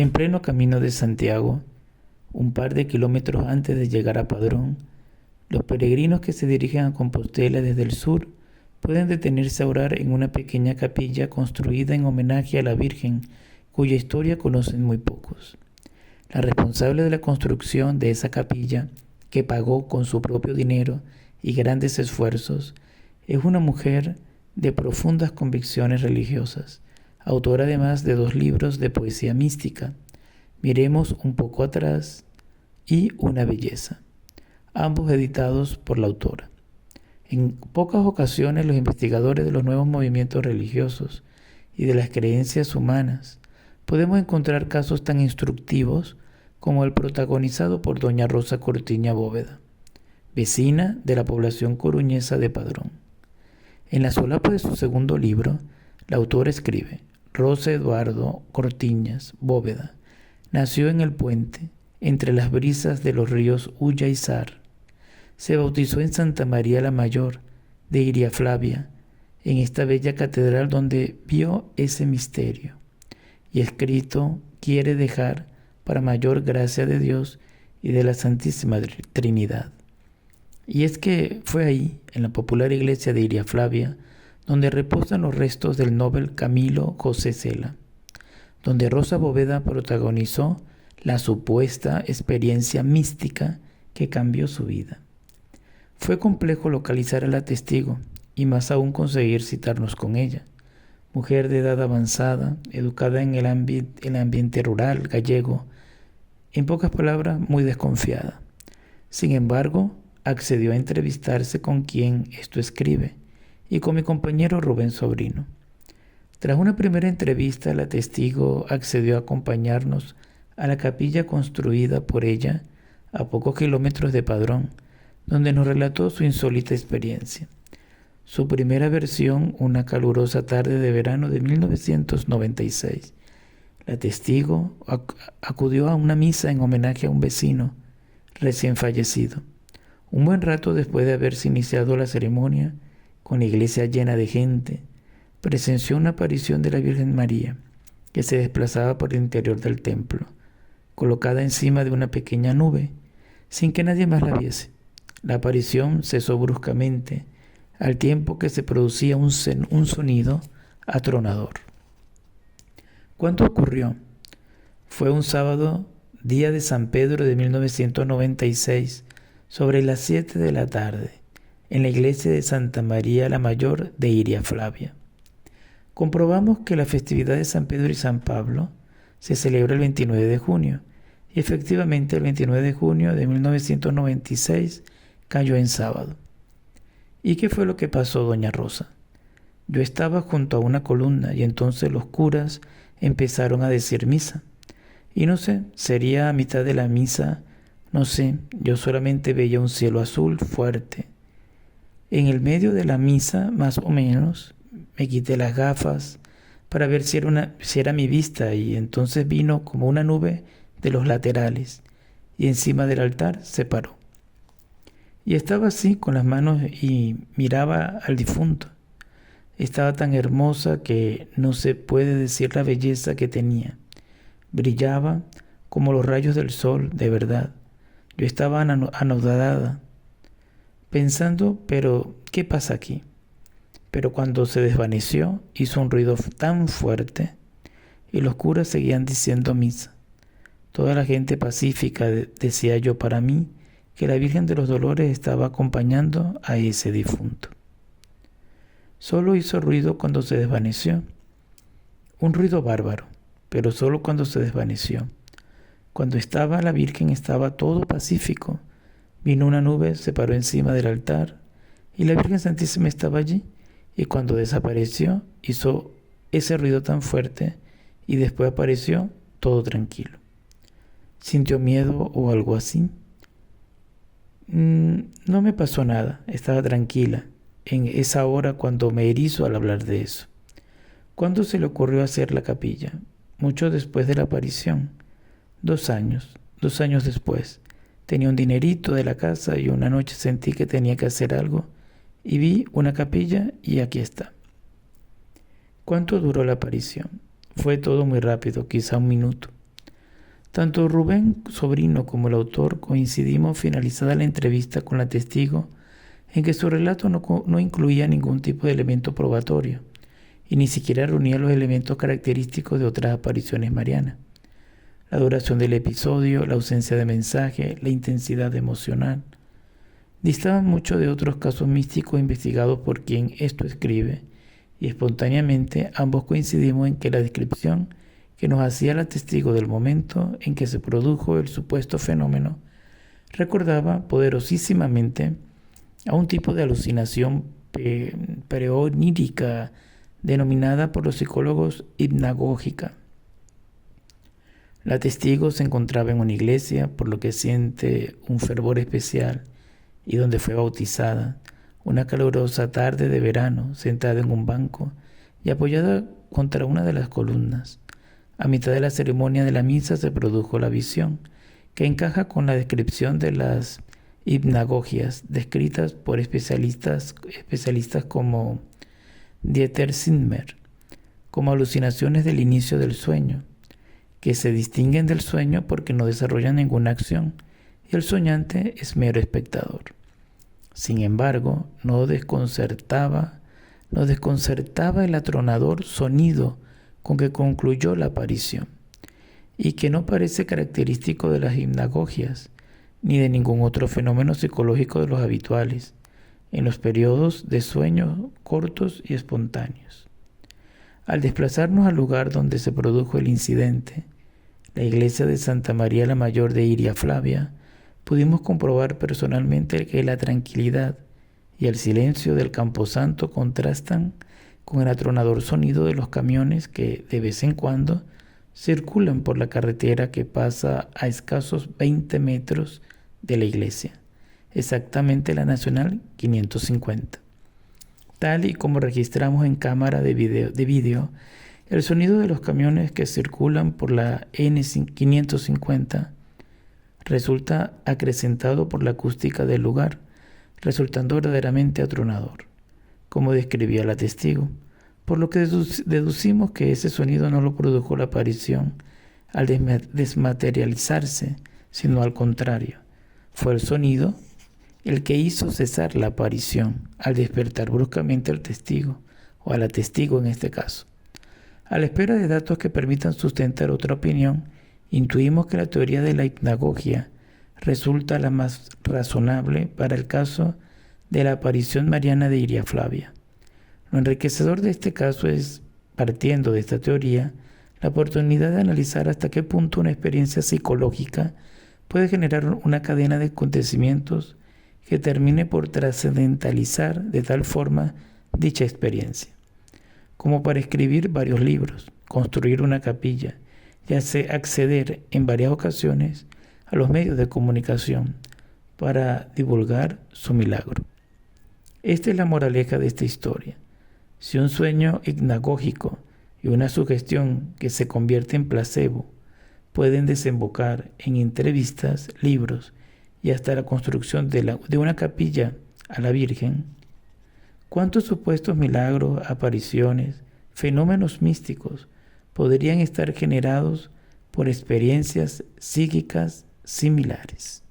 En pleno camino de Santiago, un par de kilómetros antes de llegar a Padrón, los peregrinos que se dirigen a Compostela desde el sur pueden detenerse a orar en una pequeña capilla construida en homenaje a la Virgen, cuya historia conocen muy pocos. La responsable de la construcción de esa capilla, que pagó con su propio dinero y grandes esfuerzos, es una mujer de profundas convicciones religiosas, autora además de 2 libros de poesía mística, Miremos un poco atrás y Una belleza, ambos editados por la autora. En pocas ocasiones los investigadores de los nuevos movimientos religiosos y de las creencias humanas podemos encontrar casos tan instructivos como el protagonizado por doña Rosa Cortiña Bóveda, vecina de la población coruñesa de Padrón. En la solapa de su segundo libro, la autora escribe: Rosa Eduardo Cortiñas Bóveda nació en el puente, entre las brisas de los ríos Ulla y Sar. Se bautizó en Santa María la Mayor de Iriaflavia, en esta bella catedral donde vio ese misterio, y escrito quiere dejar para mayor gracia de Dios y de la Santísima Trinidad. Y es que fue ahí, en la popular iglesia de Iriaflavia, donde reposan los restos del Nobel Camilo José Cela, donde Rosa Bóveda protagonizó la supuesta experiencia mística que cambió su vida. Fue complejo localizar a la testigo y más aún conseguir citarnos con ella, mujer de edad avanzada, educada en el ambiente rural gallego, en pocas palabras, muy desconfiada. Sin embargo, accedió a entrevistarse con quien esto escribe y con mi compañero Rubén Sobrino. Tras una primera entrevista, la testigo accedió a acompañarnos a la capilla construida por ella a pocos kilómetros de Padrón, donde nos relató su insólita experiencia. Su primera versión, una calurosa tarde de verano de 1996. La testigo acudió a una misa en homenaje a un vecino recién fallecido. Un buen rato después de haberse iniciado la ceremonia, con la iglesia llena de gente, presenció una aparición de la Virgen María, que se desplazaba por el interior del templo, colocada encima de una pequeña nube, sin que nadie más la viese. La aparición cesó bruscamente, al tiempo que se producía un sonido atronador. ¿Cuándo ocurrió? Fue un sábado, día de San Pedro de 1996, sobre las 7 de la tarde, en la iglesia de Santa María la Mayor de Iriaflavia. Comprobamos que la festividad de San Pedro y San Pablo se celebra el 29 de junio, y efectivamente el 29 de junio de 1996 cayó en sábado. ¿Y qué fue lo que pasó, doña Rosa? Yo estaba junto a una columna y entonces los curas empezaron a decir misa. Y no sé, sería a mitad de la misa, no sé, yo solamente veía un cielo azul fuerte. En el medio de la misa, más o menos, me quité las gafas para ver si era mi vista, y entonces vino como una nube de los laterales y encima del altar se paró. Y estaba así con las manos y miraba al difunto. Estaba tan hermosa que no se puede decir la belleza que tenía. Brillaba como los rayos del sol, de verdad. Yo estaba anodada, pensando, pero ¿qué pasa aquí? Pero cuando se desvaneció, hizo un ruido tan fuerte y los curas seguían diciendo misa. Toda la gente pacífica, decía yo para mí, que la Virgen de los Dolores estaba acompañando a ese difunto. Solo hizo ruido cuando se desvaneció. Un ruido bárbaro, pero solo cuando se desvaneció. Cuando estaba la Virgen estaba todo pacífico. Vino una nube, se paró encima del altar y la Virgen Santísima estaba allí. Y cuando desapareció, hizo ese ruido tan fuerte y después apareció todo tranquilo. ¿Sintió miedo o algo así? No me pasó nada, estaba tranquila en esa hora cuando me erizo al hablar de eso. ¿Cuándo se le ocurrió hacer la capilla? Mucho después de la aparición. 2 años después. Tenía un dinerito de la casa y una noche sentí que tenía que hacer algo y vi una capilla y aquí está. ¿Cuánto duró la aparición? Fue todo muy rápido, quizá 1 minuto. Tanto Rubén Sobrino como el autor coincidimos finalizada la entrevista con la testigo en que su relato no incluía ningún tipo de elemento probatorio y ni siquiera reunía los elementos característicos de otras apariciones marianas. La duración del episodio, la ausencia de mensaje, la intensidad emocional, distaban mucho de otros casos místicos investigados por quien esto escribe, y espontáneamente ambos coincidimos en que la descripción que nos hacía la testigo del momento en que se produjo el supuesto fenómeno recordaba poderosísimamente a un tipo de alucinación preonírica denominada por los psicólogos hipnagógica. La testigo se encontraba en una iglesia, por lo que siente un fervor especial, y donde fue bautizada, una calurosa tarde de verano, sentada en un banco y apoyada contra una de las columnas. A mitad de la ceremonia de la misa se produjo la visión, que encaja con la descripción de las hipnagogias descritas por especialistas como Dieter Zimmer, como alucinaciones del inicio del sueño, que se distinguen del sueño porque no desarrollan ninguna acción y el soñante es mero espectador. Sin embargo, nos desconcertaba el atronador sonido con que concluyó la aparición, y que no parece característico de las hipnagogias ni de ningún otro fenómeno psicológico de los habituales en los periodos de sueño cortos y espontáneos. Al desplazarnos al lugar donde se produjo el incidente, la iglesia de Santa María la Mayor de Iria Flavia, pudimos comprobar personalmente que la tranquilidad y el silencio del camposanto contrastan con el atronador sonido de los camiones que de vez en cuando circulan por la carretera que pasa a escasos 20 metros de la iglesia, exactamente la Nacional 550. Tal y como registramos en cámara de vídeo, el sonido de los camiones que circulan por la N550 resulta acrecentado por la acústica del lugar, resultando verdaderamente atronador, como describía la testigo, por lo que deducimos que ese sonido no lo produjo la aparición al desmaterializarse, sino al contrario, fue el sonido el que hizo cesar la aparición al despertar bruscamente al testigo, o a la testigo en este caso. A la espera de datos que permitan sustentar otra opinión, intuimos que la teoría de la hipnagogia resulta la más razonable para el caso de la aparición mariana de Iria Flavia. Lo enriquecedor de este caso es, partiendo de esta teoría, la oportunidad de analizar hasta qué punto una experiencia psicológica puede generar una cadena de acontecimientos que termine por trascendentalizar de tal forma dicha experiencia, como para escribir varios libros, construir una capilla y acceder en varias ocasiones a los medios de comunicación para divulgar su milagro. Esta es la moraleja de esta historia. Si un sueño hipnagógico y una sugestión que se convierte en placebo pueden desembocar en entrevistas, libros y hasta la construcción de una capilla a la Virgen, ¿cuántos supuestos milagros, apariciones, fenómenos místicos podrían estar generados por experiencias psíquicas similares?